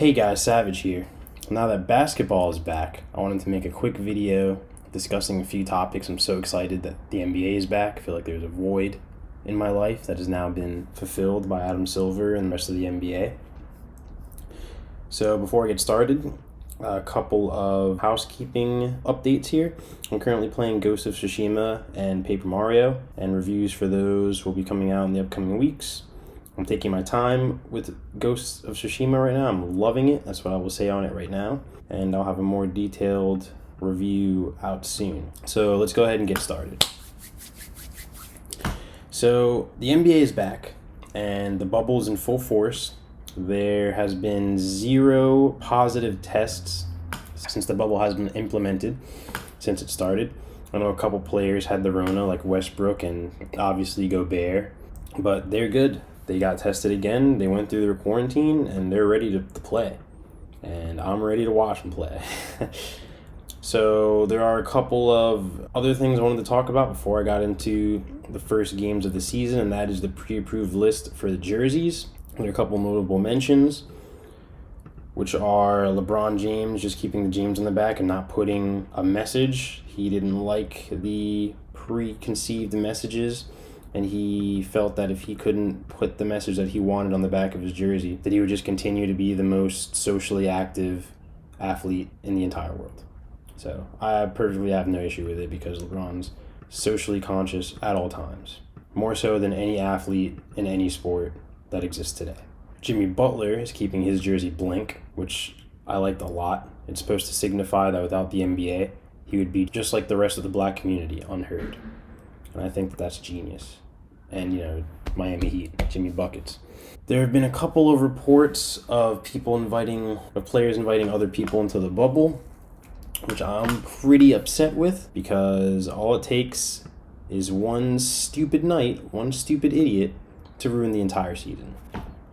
Hey guys, Savage here. Now that basketball is back, I wanted to make a quick video discussing a few topics. I'm so excited that the NBA is back. I feel like there's a void in my life that has now been fulfilled by Adam Silver and the rest of the NBA. So before I get started, a couple of housekeeping updates here. I'm currently playing Ghost of Tsushima and Paper Mario, and reviews for those will be coming out in the upcoming weeks. I'm taking my time with Ghosts of Tsushima right now. I'm loving it. That's what I will say on it right now. And I'll have a more detailed review out soon. So let's go ahead and get started. So the NBA is back and the bubble's in full force. There has been 0 positive tests since the bubble has been implemented, since it started. I know a couple players had the Rona, like Westbrook and obviously Gobert, but they're good. They got tested again, they went through their quarantine, and they're ready to play. And I'm ready to watch them play. So there are a couple of other things I wanted to talk about before I got into the first games of the season, and that is the pre-approved list for the jerseys. There are a couple notable mentions, which are LeBron James just keeping the James on the back and not putting a message. He didn't like the preconceived messages, and he felt that if he couldn't put the message that he wanted on the back of his jersey, that he would just continue to be the most socially active athlete in the entire world. So I perfectly have no issue with it because LeBron's socially conscious at all times, more so than any athlete in any sport that exists today. Jimmy Butler is keeping his jersey blank, which I liked a lot. It's supposed to signify that without the NBA, he would be just like the rest of the black community, unheard. And I think that that's genius. And, Miami Heat, Jimmy Buckets. There have been a couple of reports of players inviting other people into the bubble, which I'm pretty upset with because all it takes is one stupid night, one stupid idiot to ruin the entire season.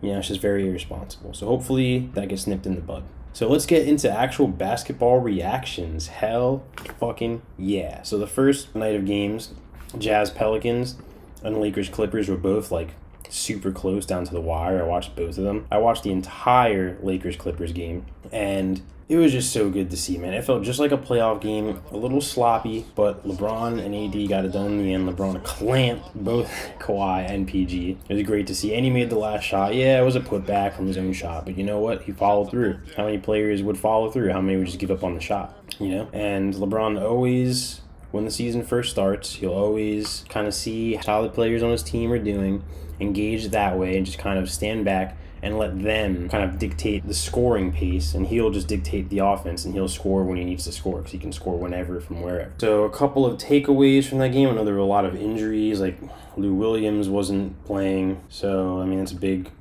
It's just very irresponsible. So hopefully that gets nipped in the bud. So let's get into actual basketball reactions. Hell fucking yeah. So the first night of games, Jazz Pelicans and Lakers Clippers were both like super close down to the wire. I watched both of them. I watched the entire Lakers Clippers game, and it was just so good to see, man. It felt just like a playoff game, a little sloppy, but LeBron and AD got it done in the end. LeBron clamped both Kawhi and PG. It was great to see. And he made the last shot. Yeah, it was a putback from his own shot, but you know what? He followed through. How many players would follow through? How many would just give up on the shot? And LeBron always, when the season first starts, he'll always kind of see how the players on his team are doing, engage that way, and just kind of stand back and let them kind of dictate the scoring pace, and he'll just dictate the offense, and he'll score when he needs to score because he can score whenever from wherever. So a couple of takeaways from that game. I know there were a lot of injuries, like Lou Williams wasn't playing, so it's a big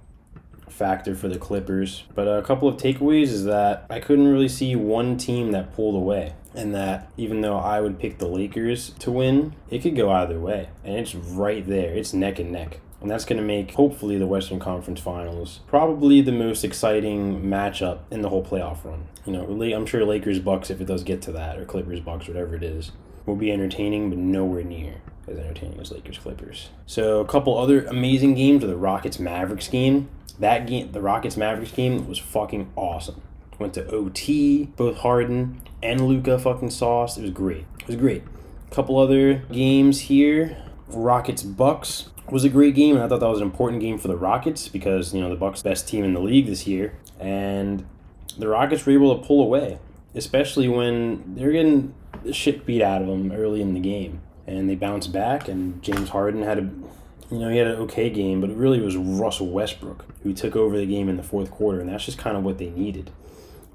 factor for the Clippers. But a couple of takeaways is that I couldn't really see one team that pulled away, and that even though I would pick the Lakers to win, it could go either way, and it's right there. It's neck and neck. And that's going to make, hopefully, the Western Conference Finals probably the most exciting matchup in the whole playoff run. I'm sure Lakers-Bucks, if it does get to that, or Clippers-Bucks, whatever it is, will be entertaining, but nowhere near as entertaining as Lakers-Clippers. So a couple other amazing games are the Rockets-Mavericks game. The Rockets-Mavericks game was fucking awesome. Went to OT, both Harden and Luka fucking sauced. It was great. A couple other games here. Rockets-Bucks was a great game, and I thought that was an important game for the Rockets because, the Bucks best team in the league this year, and the Rockets were able to pull away, especially when they're getting the shit beat out of them early in the game, and they bounced back, and James Harden had he had an okay game, but it really was Russell Westbrook who took over the game in the fourth quarter, and that's just kind of what they needed.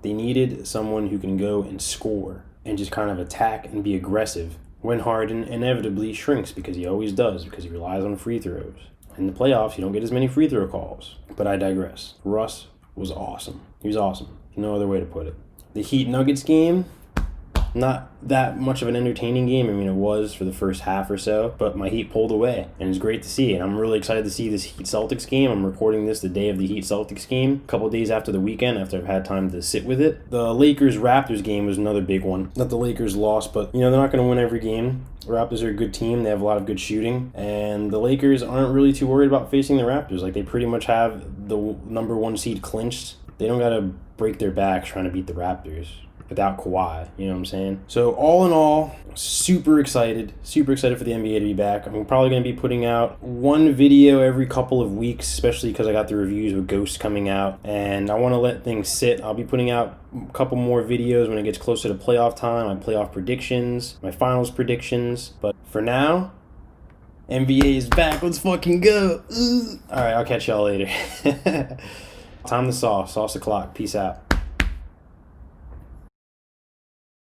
They needed someone who can go and score and just kind of attack and be aggressive when Harden inevitably shrinks, because he always does, because he relies on free throws. In the playoffs, you don't get as many free throw calls. But I digress. Russ was awesome. He was awesome. No other way to put it. The Heat-Nuggets game, not that much of an entertaining game. It was for the first half or so, but my Heat pulled away, and it's great to see. And I'm really excited to see this Heat-Celtics game. I'm recording this the day of the Heat-Celtics game, a couple days after the weekend, after I've had time to sit with it. The Lakers-Raptors game was another big one. Not the Lakers lost, but, they're not going to win every game. The Raptors are a good team. They have a lot of good shooting, and the Lakers aren't really too worried about facing the Raptors. They pretty much have the number 1 seed clinched they don't gotta break their backs trying to beat the Raptors without Kawhi. You know what I'm saying? So all in all, super excited for the NBA to be back. I'm probably going to be putting out one video every couple of weeks, especially because I got the reviews with Ghost coming out, and I want to let things sit. I'll be putting out a couple more videos when it gets closer to playoff time, my playoff predictions, my finals predictions. But for now, NBA is back. Let's fucking go. All right, I'll catch y'all later. Time to sauce the clock. Peace out.